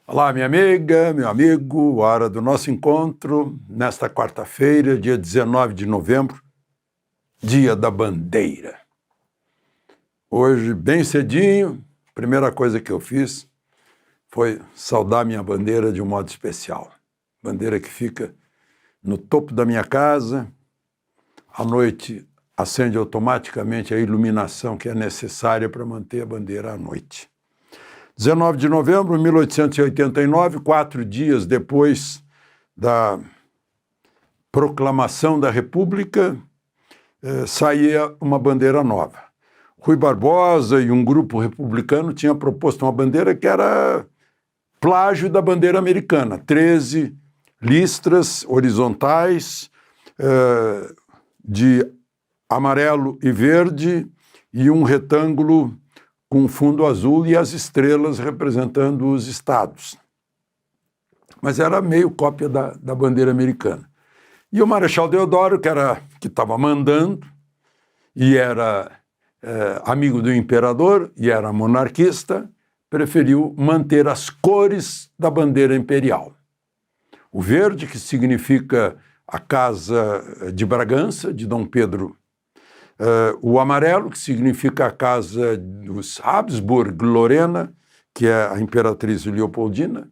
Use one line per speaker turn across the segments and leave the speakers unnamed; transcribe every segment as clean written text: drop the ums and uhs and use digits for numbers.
Olá, minha amiga, meu amigo, hora do nosso encontro, nesta quarta-feira, dia 19 de novembro, dia da bandeira. Hoje, bem cedinho, a primeira coisa que eu fiz foi saudar minha bandeira de um modo especial. Bandeira que fica no topo da minha casa, à noite acende automaticamente a iluminação que é necessária para manter a bandeira à noite. 19 de novembro de 1889, 4 dias depois da proclamação da República, saía uma bandeira nova. Rui Barbosa e um grupo republicano tinham proposto uma bandeira que era plágio da bandeira americana, 13 listras horizontais de amarelo e verde e um retângulo com fundo azul e as estrelas representando os estados. Mas era meio cópia da bandeira americana. E o Marechal Deodoro, que estava mandando, e era amigo do imperador, e era monarquista, preferiu manter as cores da bandeira imperial. O verde, que significa a Casa de Bragança, de Dom Pedro. O amarelo, que significa a casa dos Habsburg-Lorena, que é a imperatriz Leopoldina,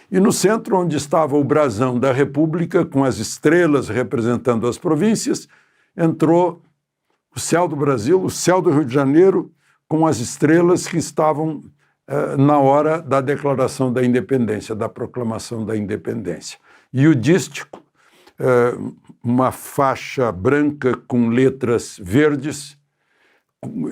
e no centro, onde estava o brasão da República, com as estrelas representando as províncias, entrou o céu do Brasil, o céu do Rio de Janeiro, com as estrelas que estavam na hora da declaração da independência, da proclamação da independência. E o dístico, uma faixa branca com letras verdes,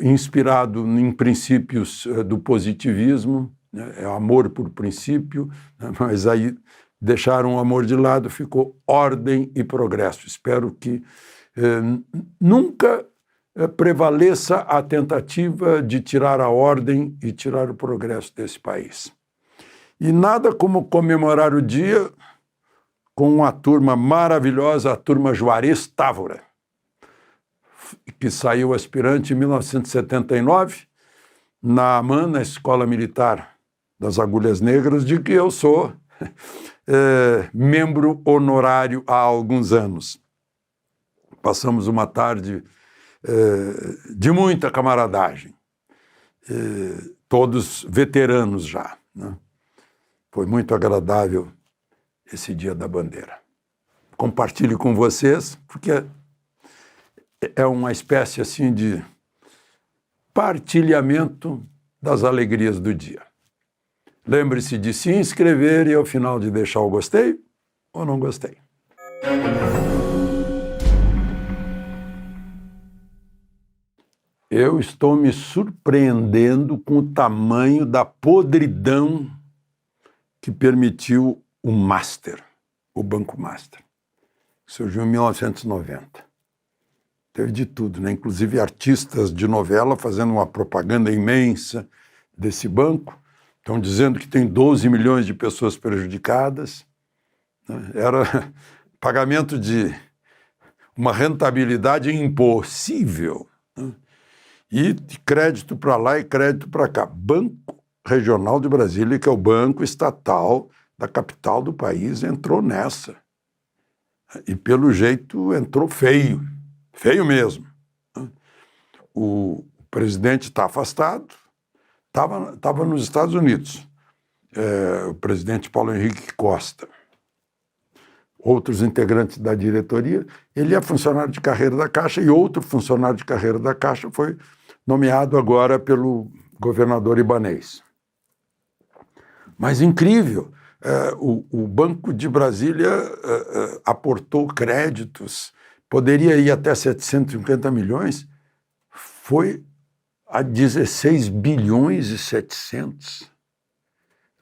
inspirado em princípios do positivismo, né? Amor por princípio, né? Mas aí deixaram o amor de lado, ficou ordem e progresso. Espero que nunca prevaleça a tentativa de tirar a ordem e tirar o progresso desse país. E nada como comemorar o dia com uma turma maravilhosa, a turma Juarez Távora, que saiu aspirante em 1979, na AMAN, na Escola Militar das Agulhas Negras, de que eu sou membro honorário há alguns anos. Passamos uma tarde de muita camaradagem, todos veteranos já, né? Foi muito agradável esse dia da bandeira. Compartilho com vocês, porque é uma espécie assim de partilhamento das alegrias do dia. Lembre-se de se inscrever e ao final de deixar o gostei ou não gostei. Eu estou me surpreendendo com o tamanho da podridão que permitiu o Master, o Banco Master, que surgiu em 1990. Teve de tudo, né? Inclusive artistas de novela fazendo uma propaganda imensa desse banco. Estão dizendo que tem 12 milhões de pessoas prejudicadas, né? Era pagamento de uma rentabilidade impossível, né? E crédito para lá e crédito para cá. Banco Regional de Brasília, que é o banco estatal da capital do país, entrou nessa. E, pelo jeito, entrou feio. Feio mesmo. O presidente está afastado, estava nos Estados Unidos. O presidente Paulo Henrique Costa. Outros integrantes da diretoria. Ele é funcionário de carreira da Caixa e outro funcionário de carreira da Caixa foi nomeado agora pelo governador Ibanez. Mas incrível, o Banco de Brasília aportou créditos, poderia ir até 750 milhões, foi a 16 bilhões e 700.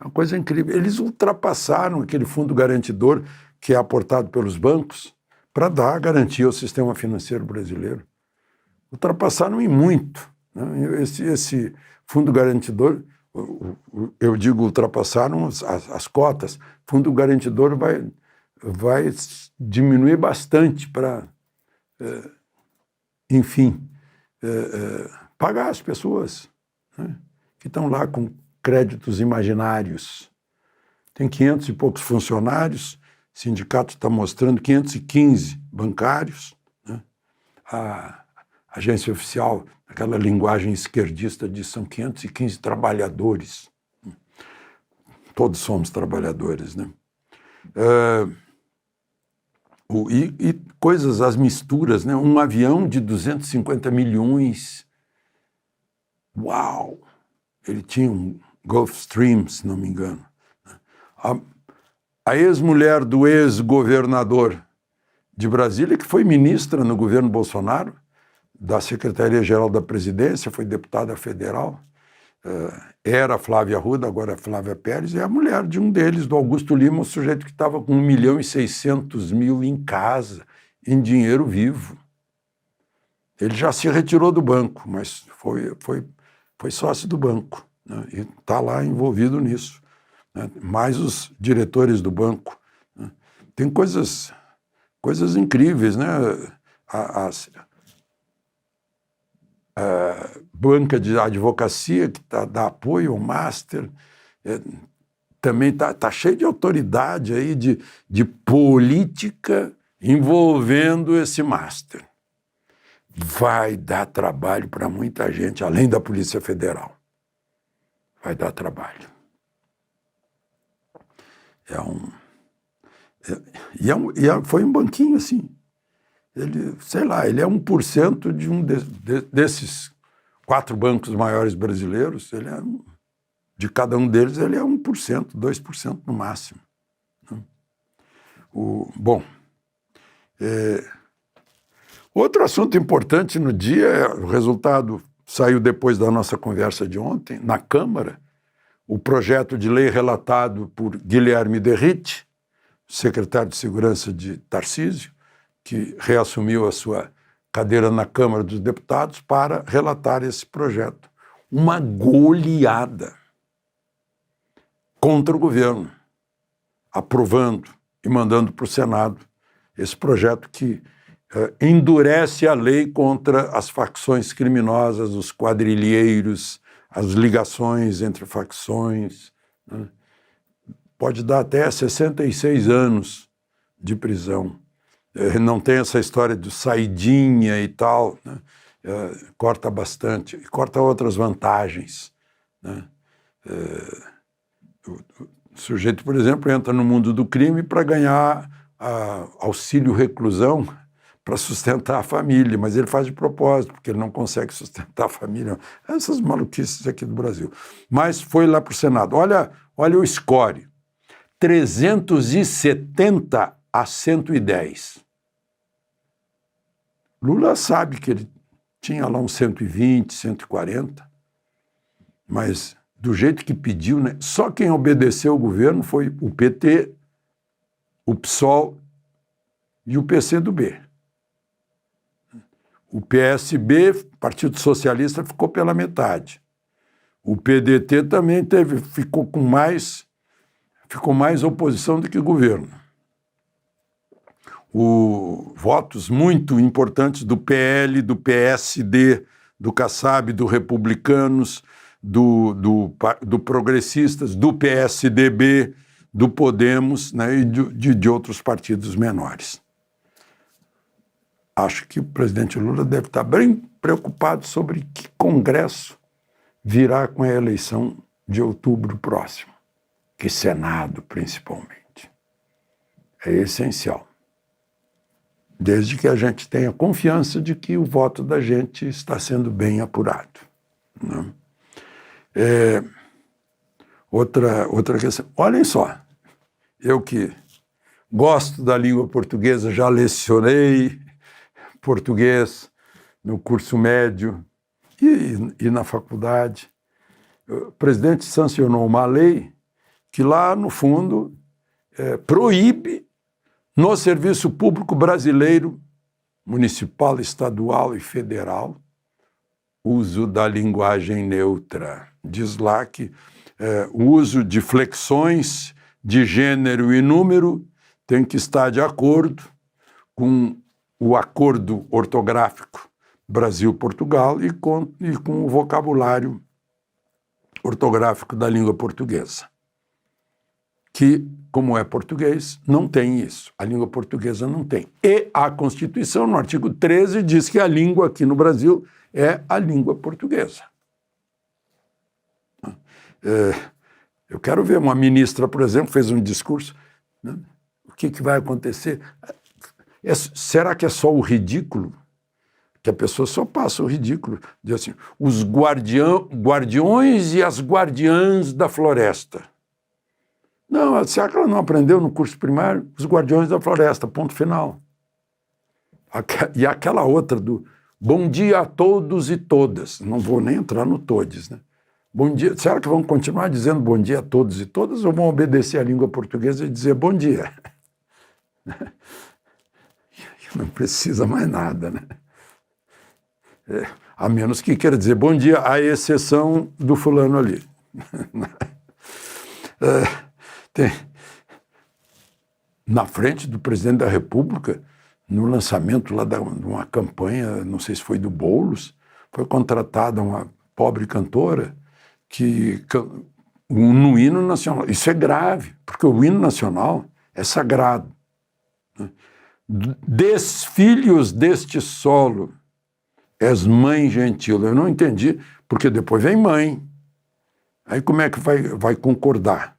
É uma coisa incrível. Eles ultrapassaram aquele fundo garantidor que é aportado pelos bancos para dar garantia ao sistema financeiro brasileiro. Ultrapassaram em muito, né? Esse fundo garantidor, eu digo ultrapassaram as cotas, fundo garantidor vai diminuir bastante para, enfim, pagar as pessoas, né, que estão lá com créditos imaginários. tem 500 e poucos funcionários, o sindicato está mostrando 515 bancários, né? A agência oficial, aquela linguagem esquerdista, diz que são 515 trabalhadores. Todos somos trabalhadores, né? E coisas, as misturas, né? Um avião de 250 milhões. Uau! Ele tinha um Gulfstream, se não me engano. A ex-mulher do ex-governador de Brasília, que foi ministra no governo Bolsonaro, da Secretaria-Geral da Presidência, foi deputada federal, era Flávia Arruda, agora é Flávia Pérez, é a mulher de um deles, do Augusto Lima, um sujeito que estava com 1.600.000 em casa, em dinheiro vivo. Ele já se retirou do banco, mas foi sócio do banco, né? E está lá envolvido nisso, né? Mais os diretores do banco, né? Tem coisas incríveis, né? A banca de advocacia que dá apoio ao Master, também está cheio de autoridade aí, de política envolvendo esse Master. Vai dar trabalho para muita gente, além da Polícia Federal. Vai dar trabalho. Foi um banquinho assim. Ele, sei lá, ele é 1% desses 4 bancos maiores brasileiros, de cada um deles ele é 1%, 2% no máximo. Outro assunto importante no dia, o resultado saiu depois da nossa conversa de ontem, na Câmara, o projeto de lei relatado por Guilherme Derrite, secretário de Segurança de Tarcísio, que reassumiu a sua cadeira na Câmara dos Deputados para relatar esse projeto. Uma goleada contra o governo, aprovando e mandando para o Senado esse projeto que endurece a lei contra as facções criminosas, os quadrilheiros, as ligações entre facções, né? Pode dar até 66 anos de prisão. Não tem essa história de saidinha e tal, né? Corta bastante, e corta outras vantagens, né? O sujeito, por exemplo, entra no mundo do crime para ganhar auxílio reclusão para sustentar a família, mas ele faz de propósito, porque ele não consegue sustentar a família. Essas maluquices aqui do Brasil. Mas foi lá para o Senado. Olha o score, 370 a 110. Lula sabe que ele tinha lá uns 120, 140, mas do jeito que pediu, né? Só quem obedeceu ao governo foi o PT, o PSOL e o PCdoB. O PSB, Partido Socialista, ficou pela metade. O PDT também ficou mais oposição do que governo. Votos muito importantes do PL, do PSD, do Kassab, do Republicanos, do Progressistas, do PSDB, do Podemos, né, e de outros partidos menores. Acho que o presidente Lula deve estar bem preocupado sobre que Congresso virá com a eleição de outubro próximo, que Senado, principalmente. É essencial. Desde que a gente tenha confiança de que o voto da gente está sendo bem apurado, né? Outra questão. Olhem só, eu que gosto da língua portuguesa, já lecionei português no curso médio e na faculdade. O presidente sancionou uma lei que lá, no fundo, proíbe no serviço público brasileiro, municipal, estadual e federal, uso da linguagem neutra. Diz lá que o uso de flexões de gênero e número tem que estar de acordo com o acordo ortográfico Brasil-Portugal e com o vocabulário ortográfico da língua portuguesa. que, como é português, não tem isso. A língua portuguesa não tem. E a Constituição, no artigo 13, diz que a língua aqui no Brasil é a língua portuguesa. Eu quero ver uma ministra, por exemplo, fez um discurso, né? O que vai acontecer? Será que é só o ridículo? Que a pessoa só passa o ridículo. Diz assim, os guardiões e as guardiãs da floresta. Não, será que ela não aprendeu no curso primário? Os guardiões da floresta, ponto final. E aquela outra do bom dia a todos e todas. Não vou nem entrar no todes, né? Bom dia. Será que vão continuar dizendo bom dia a todos e todas ou vão obedecer à língua portuguesa e dizer bom dia? Não precisa mais nada, né? A menos que queira dizer bom dia, à exceção do fulano ali. Na frente do presidente da República, no lançamento lá de uma campanha, não sei se foi do Boulos, foi contratada uma pobre cantora no hino nacional. Isso é grave, porque o hino nacional é sagrado. Desfilhos deste solo, és mãe gentil. Eu não entendi, porque depois vem mãe. Aí como é que vai concordar?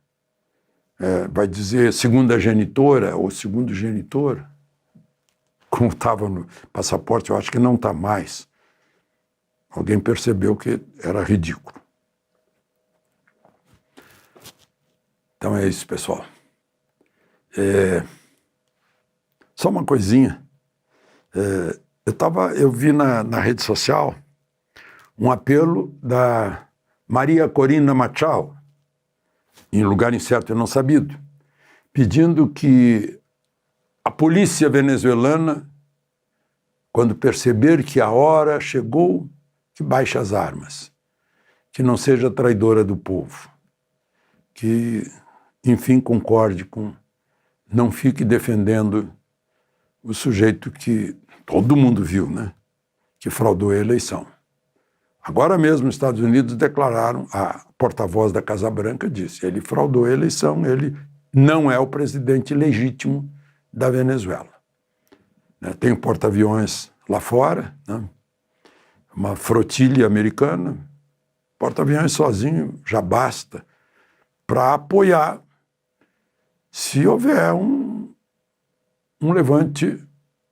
Vai dizer segunda genitora ou segundo genitor? Como estava no passaporte, eu acho que não está mais. Alguém percebeu que era ridículo. Então é isso, pessoal. Só uma coisinha. Eu vi na rede social um apelo da Maria Corina Machado, em lugar incerto e não sabido, pedindo que a polícia venezuelana, quando perceber que a hora chegou, que baixe as armas, que não seja traidora do povo, que, enfim, concorde com, não fique defendendo o sujeito que todo mundo viu, né, que fraudou a eleição. Agora mesmo os Estados Unidos declararam, a porta-voz da Casa Branca disse, ele fraudou a eleição, ele não é o presidente legítimo da Venezuela. Tem um porta-aviões lá fora, né, uma flotilha americana, porta-aviões sozinho já basta para apoiar se houver um levante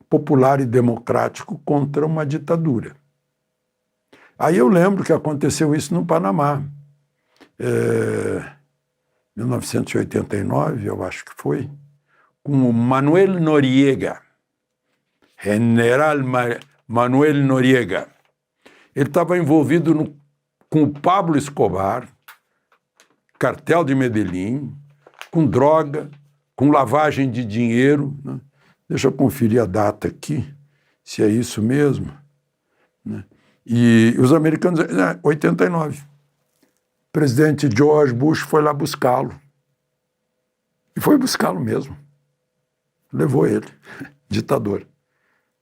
popular e democrático contra uma ditadura. Aí eu lembro que aconteceu isso no Panamá. 1989, eu acho que foi, com o Manuel Noriega, General Manuel Noriega. Ele estava envolvido com o Pablo Escobar, cartel de Medellín, com droga, com lavagem de dinheiro, né? Deixa eu conferir a data aqui, se é isso mesmo, né? E os americanos, 89. O presidente George Bush foi lá buscá-lo. E foi buscá-lo mesmo. Levou ele, ditador,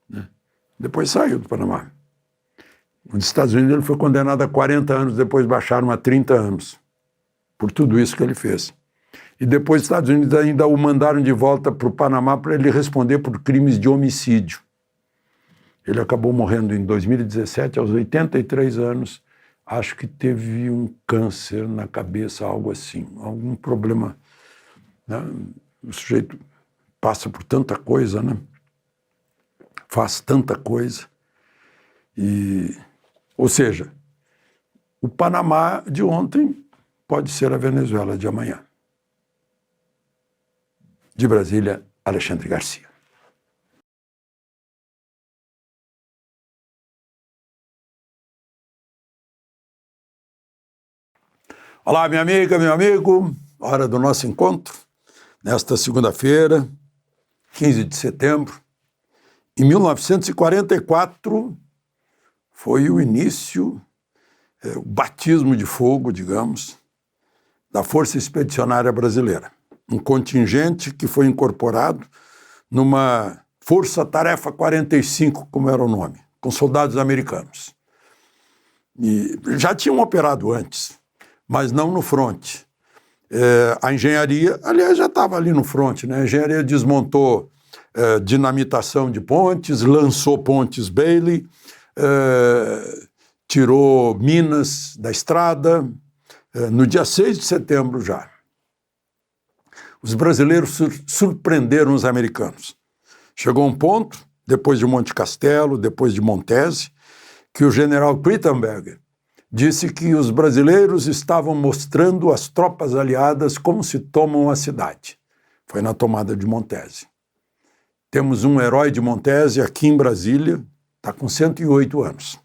né? Depois saiu do Panamá. Nos Estados Unidos ele foi condenado a 40 anos, depois baixaram a 30 anos, por tudo isso que ele fez. E depois os Estados Unidos ainda o mandaram de volta para o Panamá para ele responder por crimes de homicídio. Ele acabou morrendo em 2017, aos 83 anos. Acho que teve um câncer na cabeça, algo assim, algum problema, né? O sujeito passa por tanta coisa, né? Faz tanta coisa. Ou seja, o Panamá de ontem pode ser a Venezuela de amanhã. De Brasília, Alexandre Garcia. Olá, minha amiga, meu amigo. Hora do nosso encontro, nesta segunda-feira, 15 de setembro. Em 1944, foi o início, o batismo de fogo, digamos, da Força Expedicionária Brasileira. Um contingente que foi incorporado numa Força Tarefa 45, como era o nome, com soldados americanos. E já tinham operado antes, mas não no fronte. A engenharia, aliás, já estava ali no fronte, né? A engenharia desmontou dinamitação de pontes, lançou pontes Bailey, tirou minas da estrada, no dia 6 de setembro já. Os brasileiros surpreenderam os americanos. Chegou um ponto, depois de Monte Castelo, depois de Montese, que o general Crittenberg disse que os brasileiros estavam mostrando às tropas aliadas como se tomam a cidade. Foi na tomada de Montese. Temos um herói de Montese aqui em Brasília, está com 108 anos,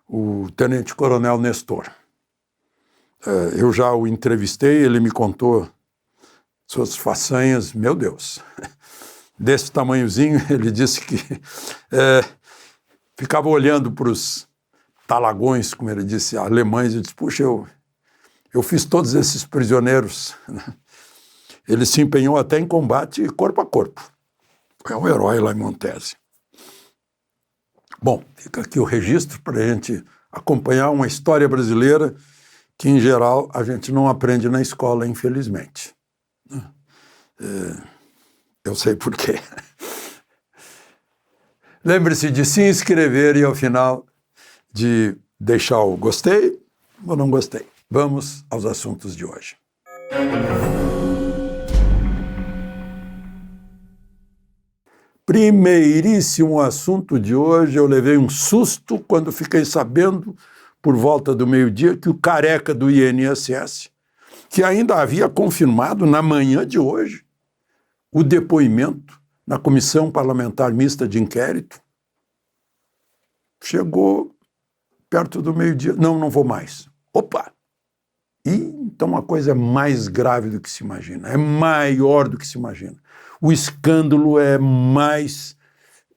o tenente-coronel Nestor. Eu já o entrevistei, ele me contou suas façanhas, meu Deus, desse tamanhozinho. Ele disse que ficava olhando para os talagões, como ele disse, alemães, e disse, puxa, eu fiz todos esses prisioneiros. Ele se empenhou até em combate corpo a corpo. É um herói lá em Montese. Bom, fica aqui o registro para a gente acompanhar uma história brasileira que, em geral, a gente não aprende na escola, infelizmente. Eu sei por quê. Lembre-se de se inscrever e, ao final, de deixar o gostei ou não gostei. Vamos aos assuntos de hoje. Primeiríssimo assunto de hoje, eu levei um susto quando fiquei sabendo, por volta do meio-dia, que o careca do INSS, que ainda havia confirmado na manhã de hoje o depoimento na Comissão Parlamentar Mista de Inquérito, chegou perto do meio-dia, não vou mais. Opa! E então a coisa é mais grave do que se imagina, é maior do que se imagina. O escândalo é mais...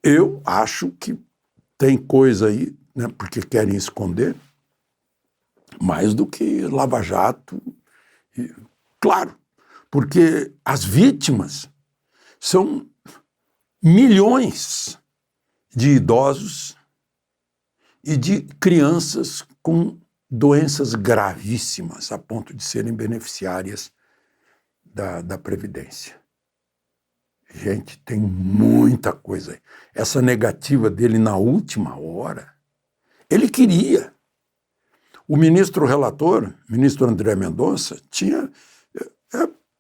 Eu acho que tem coisa aí, né, porque querem esconder, mais do que Lava Jato. E, claro, porque as vítimas são milhões de idosos e de crianças com doenças gravíssimas, a ponto de serem beneficiárias da Previdência. Gente, tem muita coisa aí. Essa negativa dele na última hora, ele queria. O ministro relator, ministro André Mendonça, tinha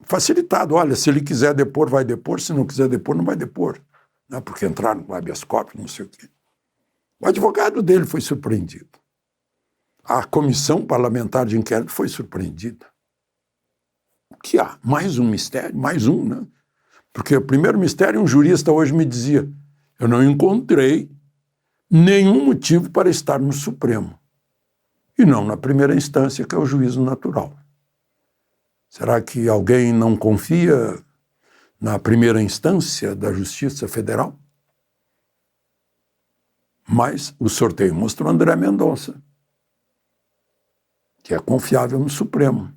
facilitado. Olha, se ele quiser depor, vai depor. Se não quiser depor, não vai depor. Não, porque entraram com habeas corpus, não sei o quê. O advogado dele foi surpreendido. A Comissão Parlamentar de Inquérito foi surpreendida. O que há? Mais um mistério? Mais um, né? Porque o primeiro mistério, um jurista hoje me dizia, eu não encontrei nenhum motivo para estar no Supremo. E não na primeira instância, que é o juízo natural. Será que alguém não confia na primeira instância da Justiça Federal? Mas o sorteio mostrou André Mendonça, que é confiável no Supremo.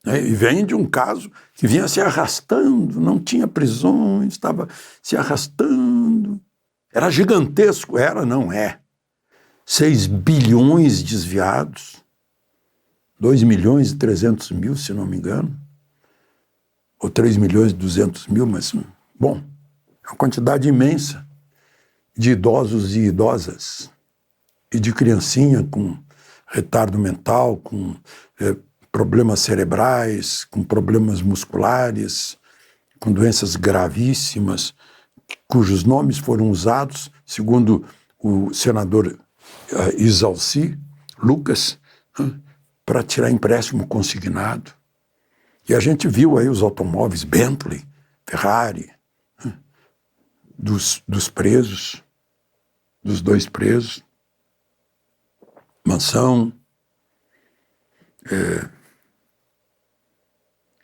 E vem de um caso que vinha se arrastando, não tinha prisões, estava se arrastando. Era gigantesco, não é. 6 bilhões desviados, 2.300.000, se não me engano, ou 3.200.000, mas, bom, é uma quantidade imensa de idosos e idosas, e de criancinha com retardo mental, com problemas cerebrais, com problemas musculares, com doenças gravíssimas, cujos nomes foram usados, segundo o senador Isalci Lucas, para tirar empréstimo consignado. E a gente viu aí os automóveis Bentley, Ferrari, dos presos, dos 2 presos, mansão.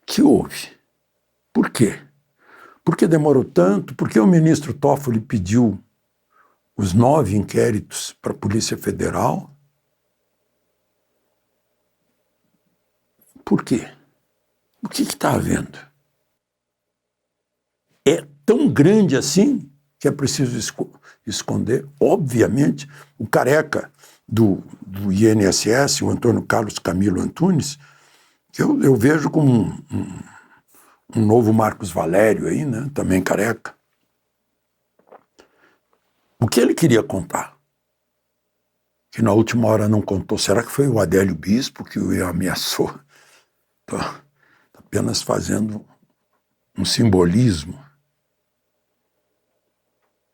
Que houve? Por quê? Por que demorou tanto? Por que o ministro Toffoli pediu os 9 inquéritos para a Polícia Federal? Por quê? O que está havendo? É tão grande assim que é preciso esconder? Obviamente, o careca do INSS, o Antônio Carlos Camilo Antunes, que eu vejo como um novo Marcos Valério aí, né? Também careca. O que ele queria contar? Que na última hora não contou. Será que foi o Adélio Bispo que o ameaçou? Tá apenas fazendo um simbolismo.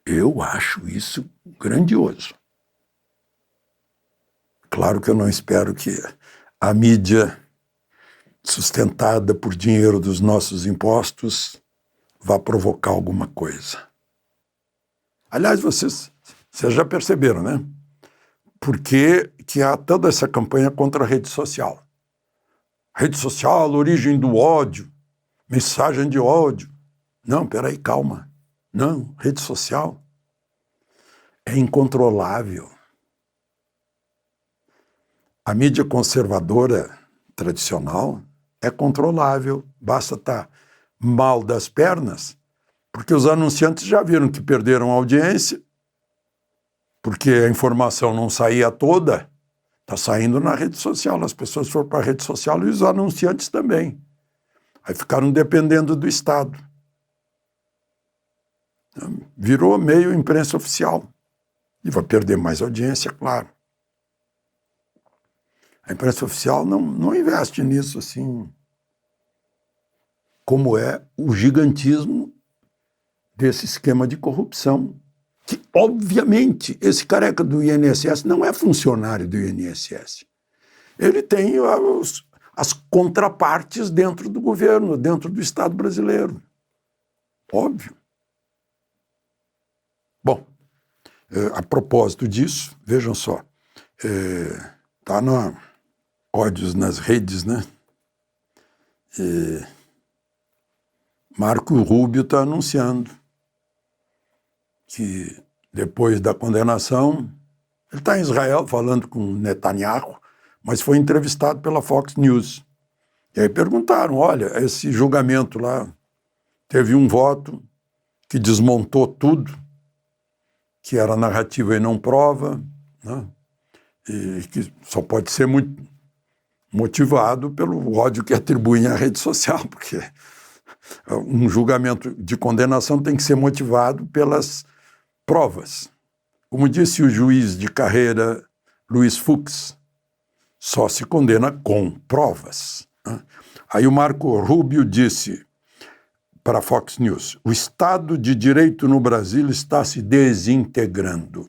Eu acho isso grandioso. Claro que eu não espero que a mídia sustentada por dinheiro dos nossos impostos vá provocar alguma coisa. Aliás, vocês já perceberam, né? Por que há toda essa campanha contra a rede social? Rede social, origem do ódio, mensagem de ódio. Não, peraí, calma. Não, rede social é incontrolável. A mídia conservadora tradicional é controlável, basta estar mal das pernas, porque os anunciantes já viram que perderam a audiência, porque a informação não saía toda, está saindo na rede social, as pessoas foram para a rede social e os anunciantes também. Aí ficaram dependendo do Estado. Virou meio imprensa oficial. E vai perder mais audiência, claro. A imprensa oficial não investe nisso assim, como é o gigantismo desse esquema de corrupção, que, obviamente, esse careca do INSS não é funcionário do INSS. Ele tem as contrapartes dentro do governo, dentro do Estado brasileiro. Óbvio. Bom, a propósito disso, vejam só, está na ódios nas redes, né? Marco Rubio está anunciando que depois da condenação, ele está em Israel falando com Netanyahu, mas foi entrevistado pela Fox News. E aí perguntaram, olha, esse julgamento lá teve um voto que desmontou tudo, que era narrativa e não prova, né? E que só pode ser muito motivado pelo ódio que atribuem à rede social, porque um julgamento de condenação tem que ser motivado pelas provas. Como disse o juiz de carreira Luiz Fux, só se condena com provas. Aí o Marco Rubio disse para a Fox News, o Estado de Direito no Brasil está se desintegrando.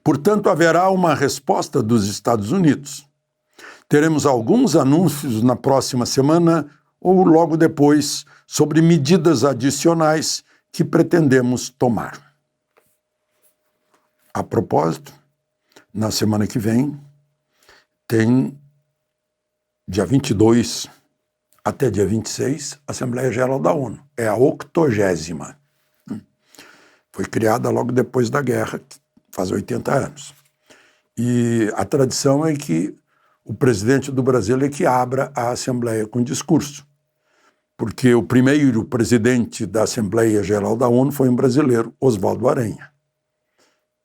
Portanto, haverá uma resposta dos Estados Unidos. Teremos alguns anúncios na próxima semana ou logo depois sobre medidas adicionais que pretendemos tomar. A propósito, na semana que vem, tem dia 22 até dia 26, Assembleia Geral da ONU. É a 80ª. Foi criada logo depois da guerra, faz 80 anos. E a tradição é que o presidente do Brasil é que abra a Assembleia com discurso, porque o primeiro presidente da Assembleia Geral da ONU foi um brasileiro, Oswaldo Aranha,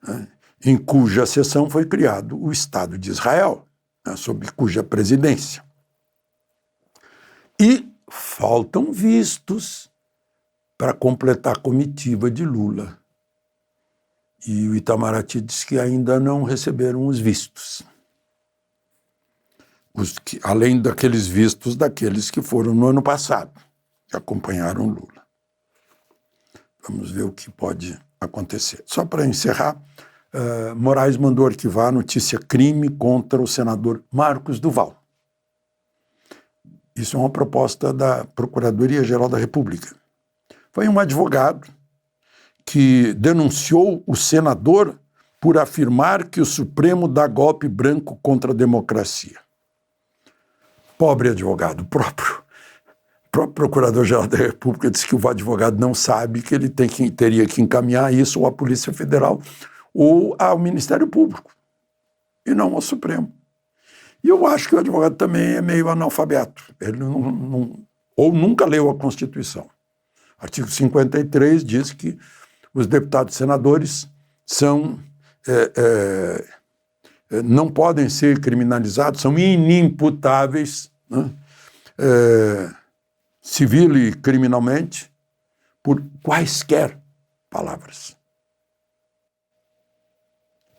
né, em cuja sessão foi criado o Estado de Israel, né, sob cuja presidência. E faltam vistos para completar a comitiva de Lula. E o Itamaraty diz que ainda não receberam os vistos. Além daqueles vistos daqueles que foram no ano passado, que acompanharam Lula. Vamos ver o que pode acontecer. Só para encerrar, Moraes mandou arquivar a notícia crime contra o senador Marcos Duval. Isso é uma proposta da Procuradoria-Geral da República. Foi um advogado que denunciou o senador por afirmar que o Supremo dá golpe branco contra a democracia. Pobre advogado, o próprio Procurador-Geral da República disse que o advogado não sabe que ele teria que encaminhar isso ou à Polícia Federal ou ao Ministério Público, e não ao Supremo. E eu acho que o advogado também é meio analfabeto. Ele ou nunca leu a Constituição. Artigo 53 diz que os deputados e senadores são não podem ser criminalizados, são inimputáveis, né? Civil e criminalmente, por quaisquer palavras.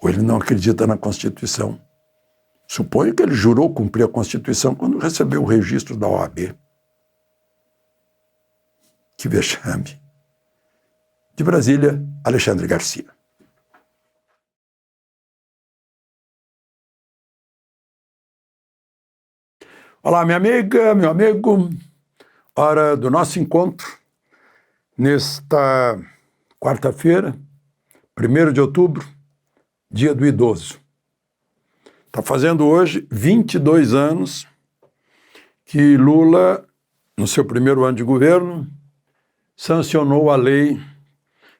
Ou ele não acredita na Constituição. Suponho que ele jurou cumprir a Constituição quando recebeu o registro da OAB. Que vexame. De Brasília, Alexandre Garcia. Olá, minha amiga, meu amigo. Hora do nosso encontro nesta quarta-feira, 1º de outubro, Dia do Idoso. Está fazendo hoje 22 anos que Lula, no seu primeiro ano de governo, sancionou a lei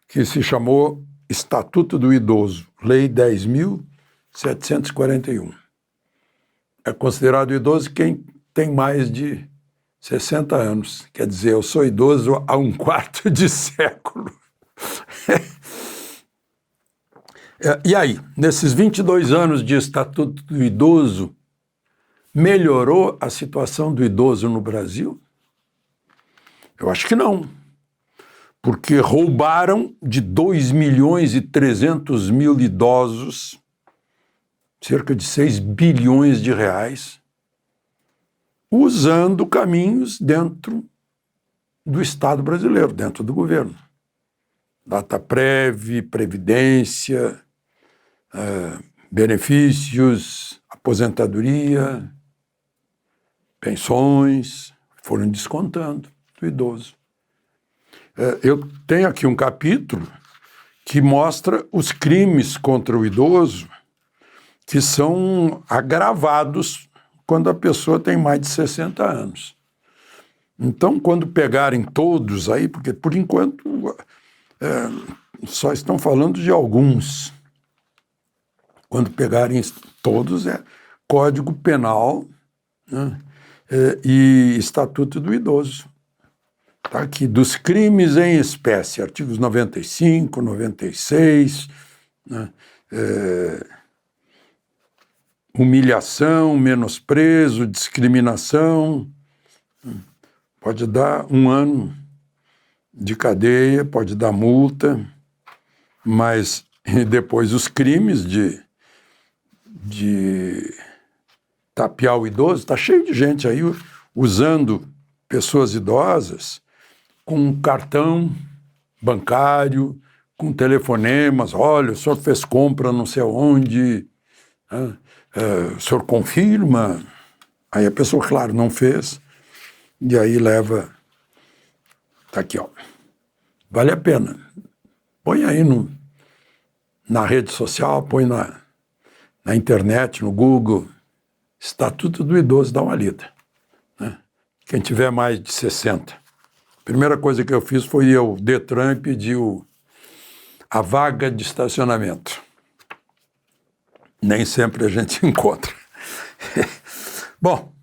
que se chamou Estatuto do Idoso, Lei 10.741. É considerado idoso quem tem mais de 60 anos. Quer dizer, eu sou idoso há um quarto de século. E aí, nesses 22 anos de Estatuto do Idoso, melhorou a situação do idoso no Brasil? Eu acho que não. Porque roubaram de 2.300.000 idosos cerca de 6 bilhões de reais, usando caminhos dentro do Estado brasileiro, dentro do governo. Dataprev, Previdência, benefícios, aposentadoria, pensões, foram descontando do idoso. Eu tenho aqui um capítulo que mostra os crimes contra o idoso que são agravados quando a pessoa tem mais de 60 anos. Então, quando pegarem todos aí, porque por enquanto só estão falando de alguns, quando pegarem todos é Código Penal, né, e Estatuto do Idoso. Está aqui, dos crimes em espécie, artigos 95, 96, né, humilhação, menosprezo, discriminação, pode dar 1 ano de cadeia, pode dar multa, mas depois os crimes de tapear o idoso, está cheio de gente aí usando pessoas idosas com cartão bancário, com telefonemas, olha, o senhor fez compra não sei onde, o senhor confirma? Aí a pessoa, claro, não fez, e aí leva, tá aqui, ó, vale a pena, põe aí na rede social, põe na internet, no Google, Estatuto do Idoso, dá uma lida, né? Quem tiver mais de 60. Primeira coisa que eu fiz foi ir ao Detran e pedir a vaga de estacionamento. Nem sempre a gente encontra. Bom,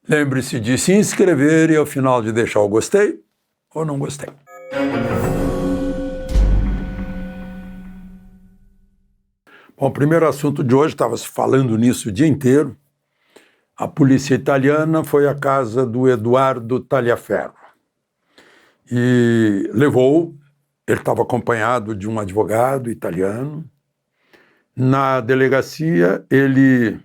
lembre-se de se inscrever e ao final de deixar o gostei ou não gostei. Bom, o primeiro assunto de hoje, estava se falando nisso o dia inteiro. A polícia italiana foi à casa do Eduardo Tagliaferro e levou, ele estava acompanhado de um advogado italiano. Na delegacia, ele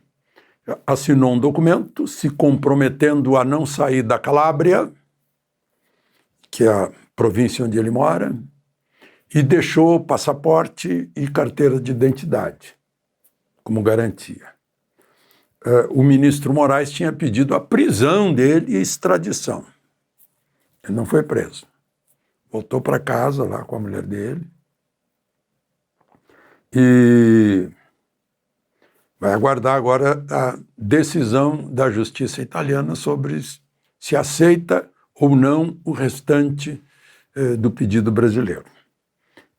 assinou um documento se comprometendo a não sair da Calábria, que é a província onde ele mora, e deixou passaporte e carteira de identidade como garantia. O ministro Moraes tinha pedido a prisão dele e extradição. Ele não foi preso. Voltou para casa lá com a mulher dele e vai aguardar agora a decisão da justiça italiana sobre se aceita ou não o restante do pedido brasileiro.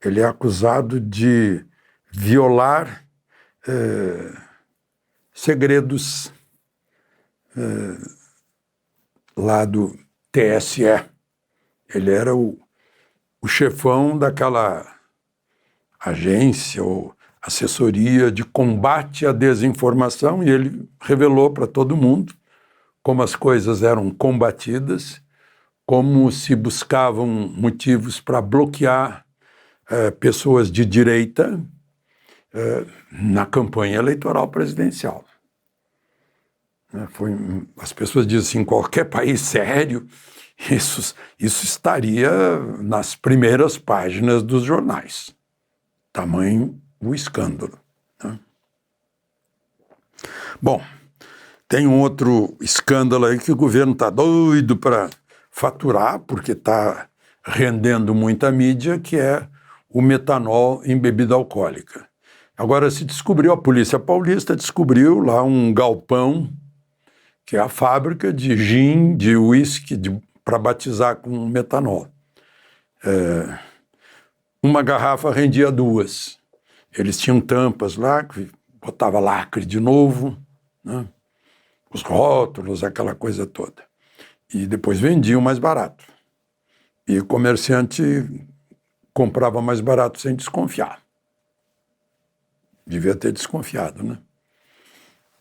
Ele é acusado de violar segredos lá do TSE. Ele era o chefão daquela agência ou assessoria de combate à desinformação, e ele revelou para todo mundo como as coisas eram combatidas, como se buscavam motivos para bloquear pessoas de direita na campanha eleitoral presidencial. As pessoas dizem assim, em qualquer país sério, isso estaria nas primeiras páginas dos jornais. Tamanho o escândalo. Né? Bom, tem um outro escândalo aí que o governo está doido para faturar, porque está rendendo muita mídia, que é o metanol em bebida alcoólica. Agora se descobriu, a Polícia Paulista descobriu lá um galpão, que é a fábrica de gin, de uísque, para batizar com metanol. Uma garrafa rendia 2. Eles tinham tampas lá, que botava lacre de novo, né? Os rótulos, aquela coisa toda. E depois vendiam mais barato. E o comerciante comprava mais barato sem desconfiar. Devia ter desconfiado, né?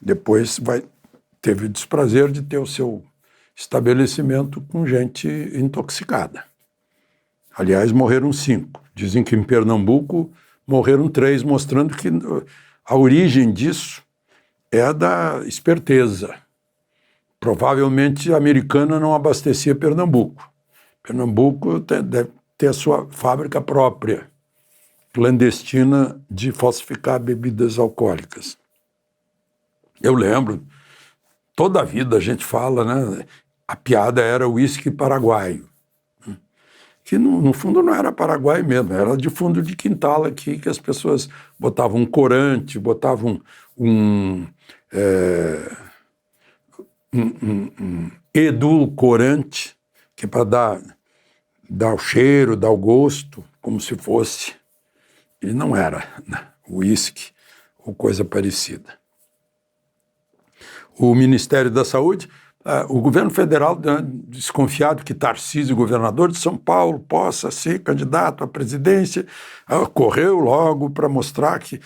Depois teve o desprazer de ter o seu estabelecimento com gente intoxicada. Aliás, morreram 5. Dizem que em Pernambuco morreram 3, mostrando que a origem disso é da esperteza. Provavelmente a Americana não abastecia Pernambuco. Pernambuco deve ter a sua fábrica própria, clandestina, de falsificar bebidas alcoólicas. Eu lembro, toda a vida a gente fala, né? A piada era uísque paraguaio, que no fundo não era paraguai mesmo, era de fundo de quintal aqui, que as pessoas botavam um corante, botavam um edulcorante, que é para dar o cheiro, dar o gosto, como se fosse. E não era, né? Uísque ou coisa parecida. O Ministério da Saúde, o governo federal, desconfiado que Tarcísio, governador de São Paulo, possa ser candidato à presidência, correu logo para mostrar que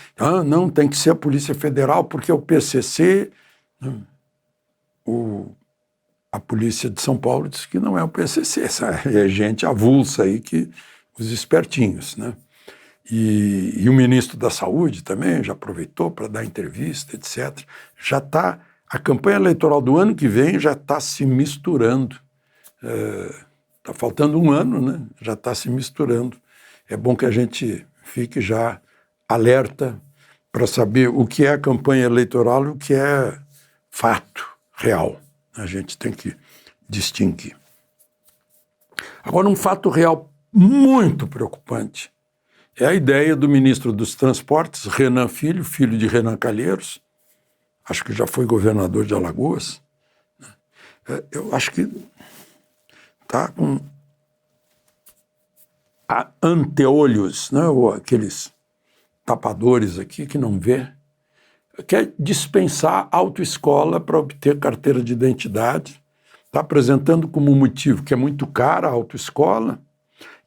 não, tem que ser a Polícia Federal, porque o PCC... A Polícia de São Paulo disse que não é o PCC, é gente avulsa aí, os espertinhos, né? E o ministro da Saúde também já aproveitou para dar entrevista, etc. A campanha eleitoral do ano que vem já está se misturando. Está faltando um ano, né? Já está se misturando. É bom que a gente fique já alerta para saber o que é a campanha eleitoral e o que é fato real. A gente tem que distinguir. Agora, um fato real muito preocupante é a ideia do ministro dos Transportes, Renan Filho, filho de Renan Calheiros, acho que já foi governador de Alagoas. Eu acho que está com anteolhos, né? Ou aqueles tapadores aqui que não vê, quer dispensar autoescola para obter carteira de identidade, está apresentando como motivo que é muito cara a autoescola,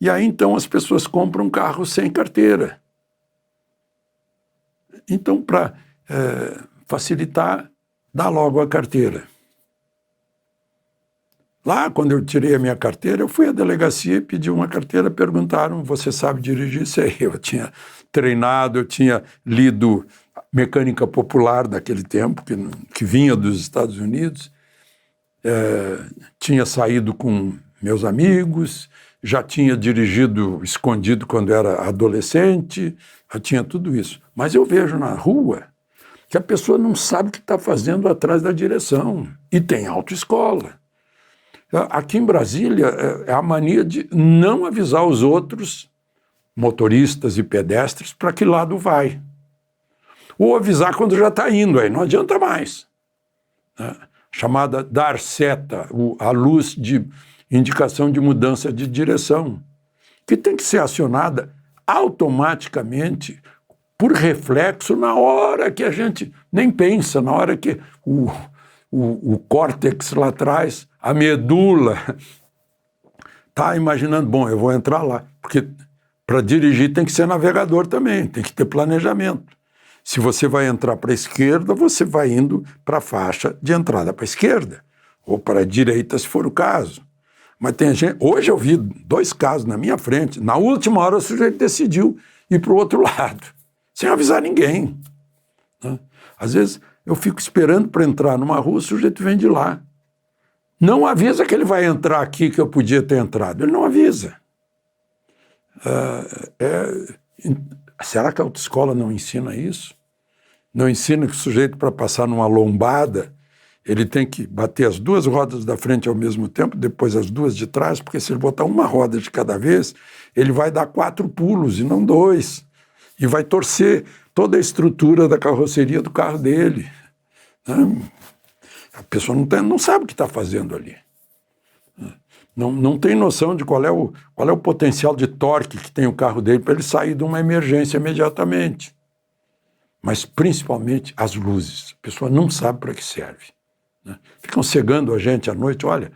e aí então as pessoas compram um carro sem carteira. Então, para facilitar, dá logo a carteira. Lá, quando eu tirei a minha carteira, eu fui à delegacia e pedi uma carteira, perguntaram, você sabe dirigir? Sei, eu tinha treinado, eu tinha lido mecânica popular daquele tempo, que vinha dos Estados Unidos, tinha saído com meus amigos, já tinha dirigido escondido quando era adolescente, já tinha tudo isso. Mas eu vejo na rua que a pessoa não sabe o que está fazendo atrás da direção, e tem autoescola. Aqui em Brasília, é a mania de não avisar os outros, motoristas e pedestres, para que lado vai. Ou avisar quando já está indo, aí não adianta mais. Chamada dar seta, a luz de indicação de mudança de direção, que tem que ser acionada automaticamente, por reflexo, na hora que a gente nem pensa, na hora que o córtex lá atrás, a medula, está imaginando, bom, eu vou entrar lá, porque Para dirigir tem que ser navegador também, tem que ter planejamento. Se você vai entrar para a esquerda, você vai indo para a faixa de entrada para a esquerda, ou para a direita, se for o caso. Mas tem gente... Hoje eu vi 2 casos na minha frente. Na última hora o sujeito decidiu ir para o outro lado, sem avisar ninguém. Né? Às vezes eu fico esperando para entrar numa rua, o sujeito vem de lá. Não avisa que ele vai entrar aqui, que eu podia ter entrado. Ele não avisa. Será que a autoescola não ensina isso? Não ensina que o sujeito, para passar numa lombada, ele tem que bater as 2 rodas da frente ao mesmo tempo, depois as 2 de trás, porque se ele botar uma roda de cada vez, ele vai dar 4 pulos e não 2. E vai torcer toda a estrutura da carroceria do carro dele. A pessoa não sabe o que está fazendo ali. Não tem noção de qual é o potencial de torque que tem o carro dele para ele sair de uma emergência imediatamente. Mas, principalmente, as luzes. A pessoa não sabe para que serve. Né? Ficam cegando a gente à noite. Olha,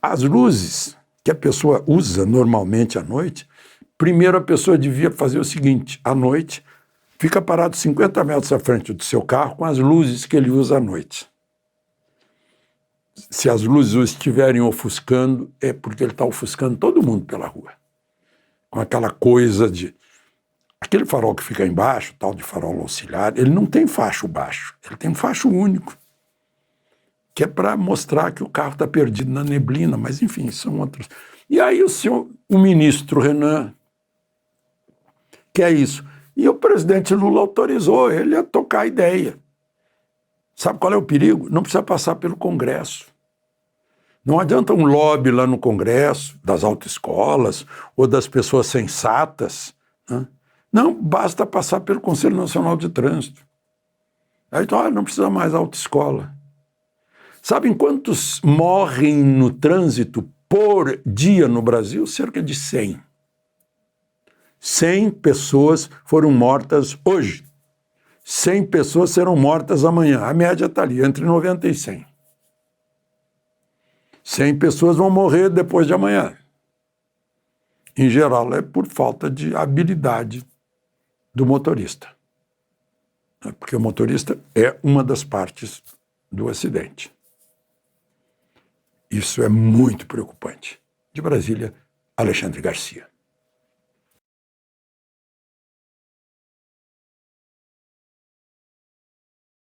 as luzes que a pessoa usa normalmente à noite, primeiro a pessoa devia fazer o seguinte: à noite, fica parado 50 metros à frente do seu carro com as luzes que ele usa à noite. Se as luzes o estiverem ofuscando, é porque ele está ofuscando todo mundo pela rua. Com aquela coisa de... Aquele farol que fica embaixo, tal de farol auxiliar, ele não tem facho baixo, ele tem um facho único, que é para mostrar que o carro está perdido na neblina, mas enfim, são outros. E aí o ministro Renan quer isso. E o presidente Lula autorizou ele a tocar a ideia. Sabe qual é o perigo? Não precisa passar pelo Congresso. Não adianta um lobby lá no Congresso, das autoescolas, ou das pessoas sensatas, né? Não, basta passar pelo Conselho Nacional de Trânsito. Aí então, não precisa mais autoescola. Sabem quantos morrem no trânsito por dia no Brasil? Cerca de 100. 100 pessoas foram mortas hoje. 100 pessoas serão mortas amanhã. A média está ali, entre 90 e 100. 100 pessoas vão morrer depois de amanhã. Em geral, é por falta de habilidade do motorista. Porque o motorista é uma das partes do acidente. Isso é muito preocupante. De Brasília, Alexandre Garcia.